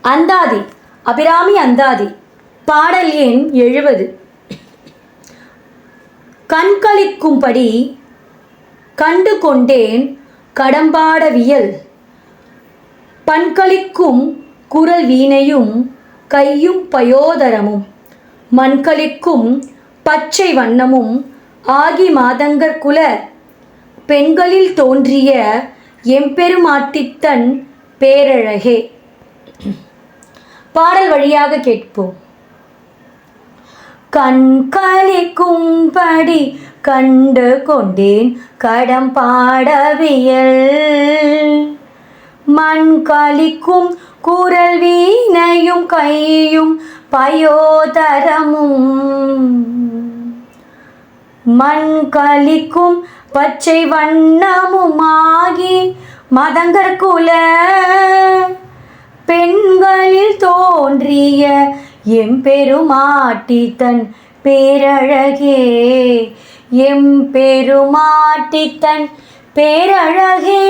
அந்தாதி அபிராமி அந்தாதி பாடல் எண் 70. கண்களிக்கும்படி கண்டு கொண்டேன் கடம்பாடவியல் பண்களிக்கும் குரல் வீணையும் கையும் பயோதரமும் மண்களிக்கும் பச்சை வண்ணமும் ஆகி மாதங்கற்குல பெண்களில் தோன்றிய எம்பெருமாட்டித்தன் பேரழகே. பாடல் வழியாக கேட்போம். கண்களிக்கும்படி கண்டு கொண்டேன் கடம்பாடவியல் மண்களிக்கும் குரல் வீணையும் கையும் பயோதரமும் மண்களிக்கும் பச்சை வண்ணமுமாகி மதங்கற்குல பெண்களில் தோன்றிய எம்பெருமாட்டித்தன் பேரழகே. எம்பெருமாட்டித்தன் பேரழகே.